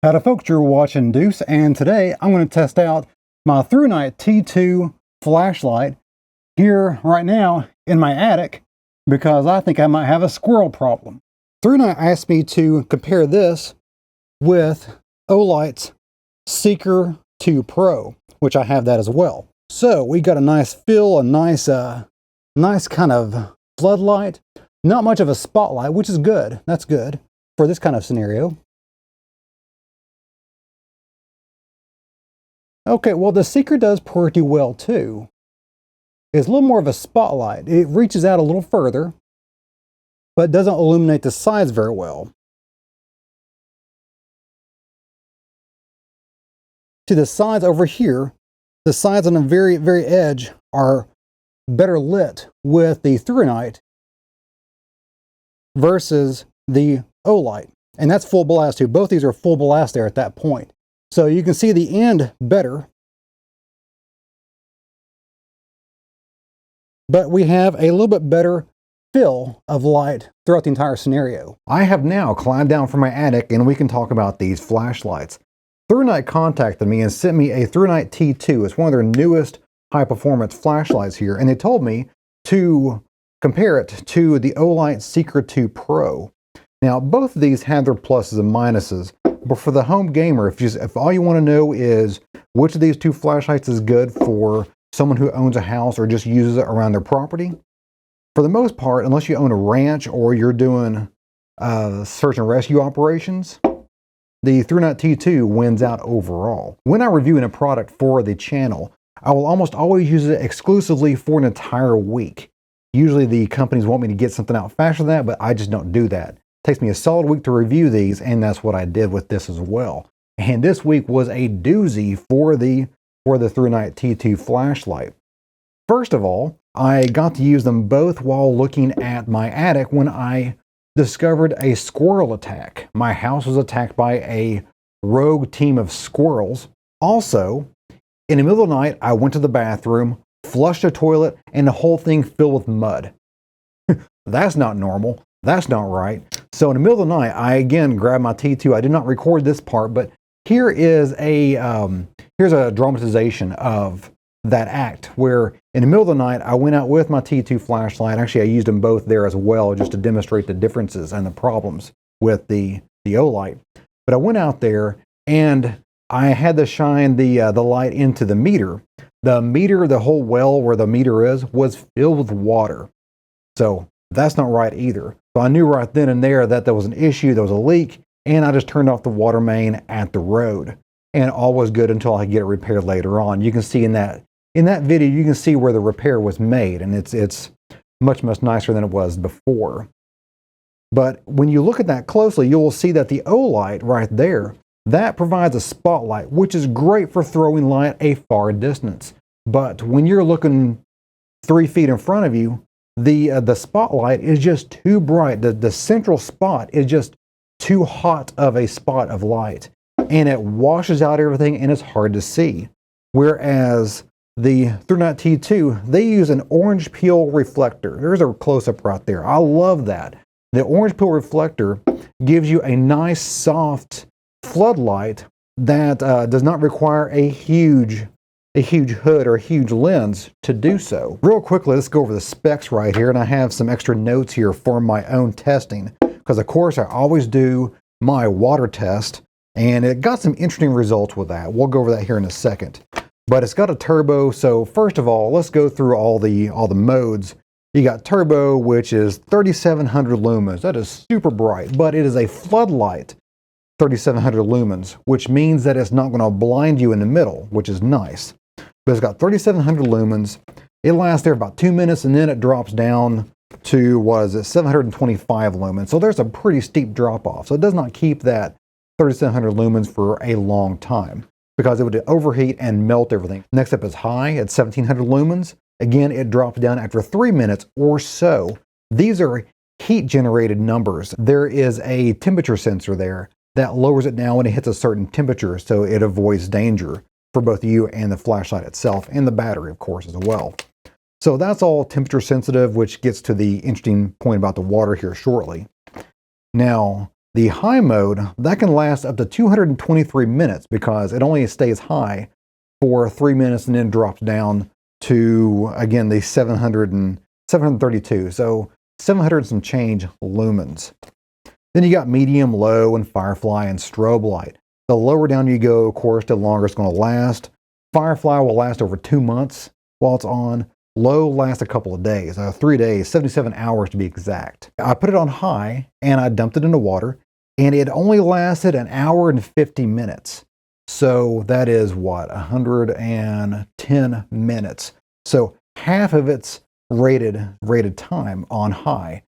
Howdy folks, you're watching Deuce, and today I'm going to test out my Thrunite T2 flashlight here right now in my attic because I think I might have a squirrel problem. Thrunite asked me to compare this with Olight's Seeker 2 Pro, which I have that as well. So we got a nice fill, a nice kind of floodlight, not much of a spotlight, which is good. That's good for this kind of scenario. Okay, well, the Seeker does pretty well too. It's a little more of a spotlight. It reaches out a little further, but doesn't illuminate the sides very well. To the sides over here, the sides on the very edge are better lit with the Thrunite versus the Olight. And that's full blast too. Both these are full blast there at that point. So you can see the end better, but we have a little bit better fill of light throughout the entire scenario. I have now climbed down from my attic and we can talk about these flashlights. Thrunite contacted me and sent me a Thrunite T2. It's one of their newest high performance flashlights here, and they told me to compare it to the Olight Seeker 2 Pro. Now both of these have their pluses and minuses. But for the home gamer, if all you want to know is which of these two flashlights is good for someone who owns a house or just uses it around their property, for the most part, unless you own a ranch or you're doing search and rescue operations, the Thrunite T2 wins out overall. When I'm reviewing a product for the channel, I will almost always use it exclusively for an entire week. Usually the companies want me to get something out faster than that, but I just don't do that. Takes me a solid week to review these, and that's what I did with this as well. And this week was a doozy for the Thrunite T2 flashlight. First of all, I got to use them both while looking at my attic when I discovered a squirrel attack. My house was attacked by a rogue team of squirrels. Also, in the middle of the night, I went to the bathroom, flushed the toilet, and the whole thing filled with mud. That's not normal. That's not right. So in the middle of the night, I again grabbed my T2. I did not record this part, but here is here's a dramatization of that act where in the middle of the night, I went out with my T2 flashlight. Actually, I used them both there as well just to demonstrate the differences and the problems with the Olight. But I went out there and I had to shine the light into the meter. The meter, the whole well where the meter is, was filled with water. So that's not right either. So I knew right then and there that there was an issue, there was a leak, and I just turned off the water main at the road. And all was good until I could get it repaired later on. You can see in that video, you can see where the repair was made, and it's much nicer than it was before. But when you look at that closely, you will see that the Olight right there, that provides a spotlight, which is great for throwing light a far distance. But when you're looking 3 feet in front of you, the spotlight is just too bright. The central spot is just too hot of a spot of light, and it washes out everything and it's hard to see. Whereas the Thrunite T2, they use an orange peel reflector. There's a close-up right there. I love that. The orange peel reflector gives you a nice soft floodlight that does not require a huge hood or a huge lens to do so. Real quickly, let's go over the specs right here, and I have some extra notes here for my own testing, because of course I always do my water test, and it got some interesting results with that. We'll go over that here in a second. But it's got a turbo, so first of all, let's go through all the modes. You got turbo, which is 3,700 lumens. That is super bright, but it is a floodlight 3,700 lumens, which means that it's not going to blind you in the middle, which is nice. But it's got 3,700 lumens. It lasts there about 2 minutes, and then it drops down to, 725 lumens. So there's a pretty steep drop off. So it does not keep that 3,700 lumens for a long time because it would overheat and melt everything. Next up is high at 1,700 lumens. Again, it drops down after 3 minutes or so. These are heat generated numbers. There is a temperature sensor there that lowers it down when it hits a certain temperature, so it avoids danger for both you and the flashlight itself, and the battery, of course, as well. So that's all temperature sensitive, which gets to the interesting point about the water here shortly. Now, The high mode, that can last up to 223 minutes because it only stays high for 3 minutes and then drops down to, again, the 732. So 700 and some change lumens. Then you got medium, low, and firefly and strobe light. The lower down you go, of course, the longer it's going to last. Firefly will last over 2 months while it's on. Low lasts a couple of days, 3 days, 77 hours to be exact. I put it on high and I dumped it into water, and it only lasted 1 hour and 50 minutes. So that is what, 110 minutes. So half of its rated time on high.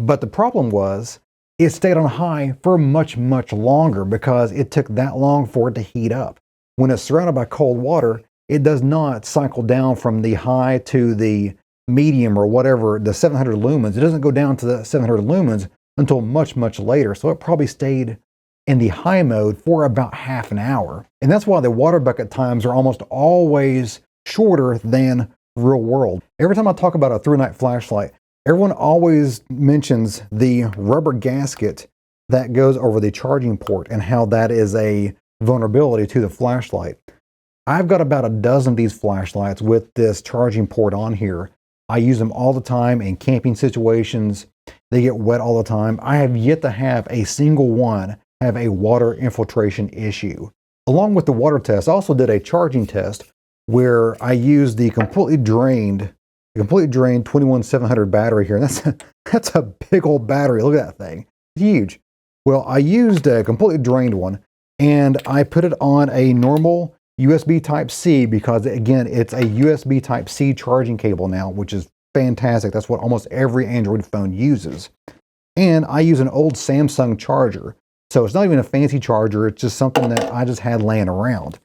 But the problem was it stayed on high for much, much longer because it took that long for it to heat up. When it's surrounded by cold water, it does not cycle down from the high to the medium or whatever, the 700 lumens. It doesn't go down to the 700 lumens until much, much later. So it probably stayed in the high mode for about half an hour. And that's why the water bucket times are almost always shorter than real world. Every time I talk about a Thrunite flashlight, everyone always mentions the rubber gasket that goes over the charging port and how that is a vulnerability to the flashlight. I've got about a dozen of these flashlights with this charging port on here. I use them all the time in camping situations. They get wet all the time. I have yet to have a single one have a water infiltration issue. Along with the water test, I also did a charging test where I used the completely drained 21700 battery here. And that's a big old battery. Look at that thing. It's huge. Well, I used a completely drained one and I put it on a normal USB Type-C because, again, it's a USB Type-C charging cable now, which is fantastic. That's what almost every Android phone uses. And I use an old Samsung charger. So it's not even a fancy charger. It's just something that I just had laying around.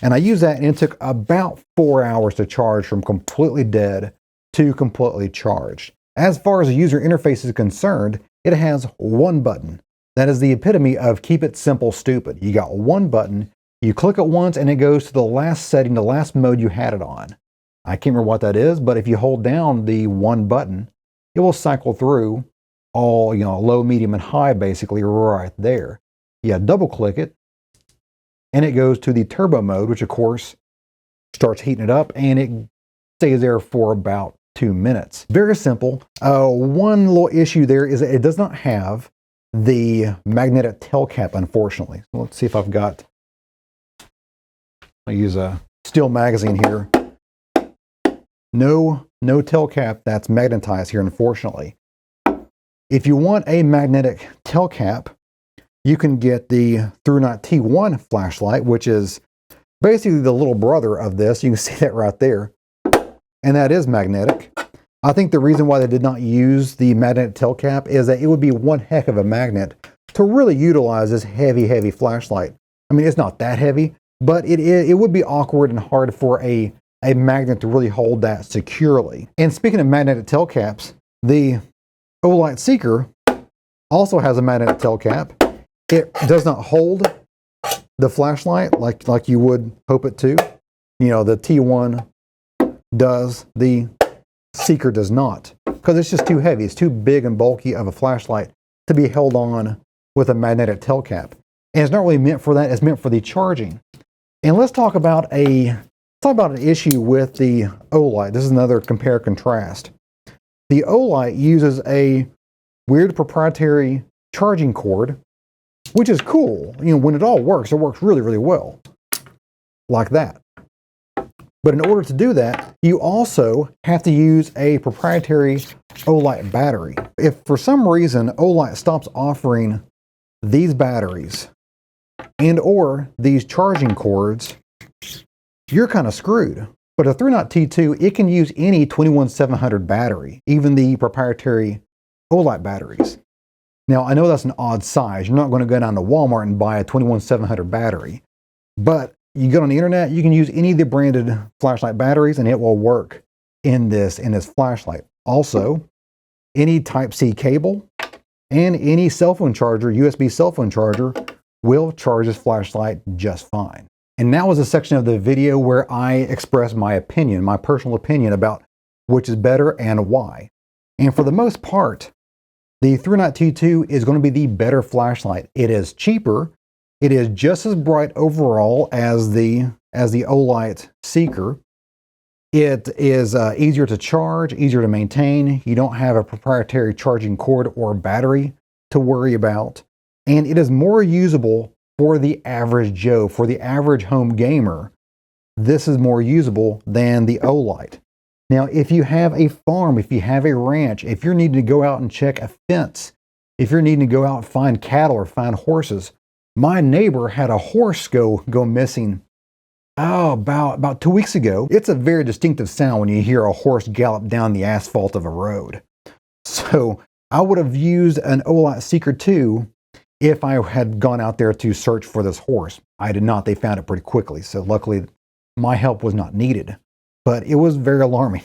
And I used that, and it took about 4 hours to charge from completely dead to completely charged. As far as the user interface is concerned, it has one button. That is the epitome of keep it simple, stupid. You got one button. You click it once and it goes to the last setting, the last mode you had it on. I can't remember what that is, but if you hold down the one button, it will cycle through all, low, medium, and high basically right there. You double click it and it goes to the turbo mode, which of course starts heating it up and it stays there for about 2 minutes. Very simple. One little issue there is that it does not have the magnetic tail cap, unfortunately. So let's see if I've got, I use a steel magazine here. No tail cap that's magnetized here, unfortunately. If you want a magnetic tail cap, you can get the Thrunite T1 flashlight, which is basically the little brother of this. You can see that right there. And that is magnetic. I think the reason why they did not use the magnetic tail cap is that it would be one heck of a magnet to really utilize this heavy, heavy flashlight. I mean, it's not that heavy, but it would be awkward and hard for a magnet to really hold that securely. And speaking of magnetic tail caps, the Olight Seeker also has a magnetic tail cap. It does not hold the flashlight like you would hope it to. The T1 does, the Seeker does not, because it's just too heavy. It's too big and bulky of a flashlight to be held on with a magnetic tail cap. And it's not really meant for that. It's meant for the charging. And let's talk about an issue with the Olight. This is another compare contrast. The Olight uses a weird proprietary charging cord, which is cool. When it all works, it works really, really well. Like that. But in order to do that, you also have to use a proprietary Olight battery. If for some reason Olight stops offering these batteries and or these charging cords, you're kind of screwed. But a Thrunite T2, it can use any 21700 battery, even the proprietary Olight batteries. Now, I know that's an odd size. You're not going to go down to Walmart and buy a 21700 battery, but you go on the internet, you can use any of the branded flashlight batteries and it will work in this flashlight. Also, any Type-C cable and any cell phone charger, USB cell phone charger, will charge this flashlight just fine. And now is a section of the video where I express my opinion, my personal opinion about which is better and why. And for the most part, The Thrunite T2 is going to be the better flashlight. It is cheaper. It is just as bright overall as the Olight Seeker. It is easier to charge, easier to maintain. You don't have a proprietary charging cord or battery to worry about. And it is more usable for the average Joe, for the average home gamer. This is more usable than the Olight. Now, if you have a farm, if you have a ranch, if you're needing to go out and check a fence, if you're needing to go out and find cattle or find horses, my neighbor had a horse go missing about 2 weeks ago. It's a very distinctive sound when you hear a horse gallop down the asphalt of a road. So I would have used an Olight Seeker 2 if I had gone out there to search for this horse. I did not. They found it pretty quickly. So luckily my help was not needed, but it was very alarming.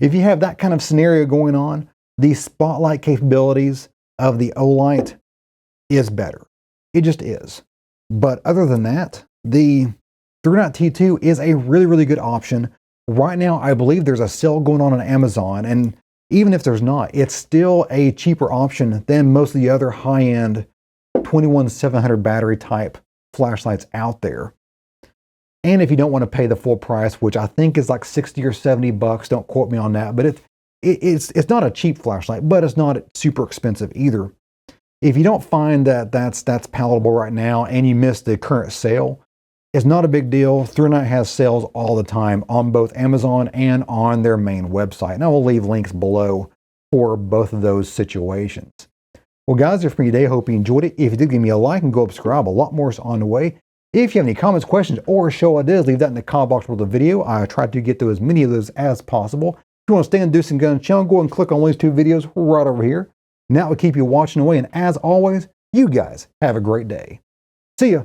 If you have that kind of scenario going on, the spotlight capabilities of the Olight is better. It just is. But other than that, the Thrunite T2 is a really, really good option. Right now, I believe there's a sale going on Amazon, and even if there's not, it's still a cheaper option than most of the other high-end 21700 battery type flashlights out there. And if you don't want to pay the full price, which I think is like 60 or 70 bucks, don't quote me on that, but it's not a cheap flashlight, but it's not super expensive either. If you don't find that that's palatable right now and you miss the current sale, it's not a big deal. Thrunite has sales all the time on both Amazon and on their main website. And I will leave links below for both of those situations. Well, guys, that's for me today. Hope you enjoyed it. If you did, give me a like and go subscribe. A lot more is on the way. If you have any comments, questions, or show ideas, leave that in the comment box below the video. I try to get to as many of those as possible. If you want to stay on Deuce and Gun channel, go and click on these two videos right over here. And that will keep you watching away. And as always, you guys have a great day. See ya.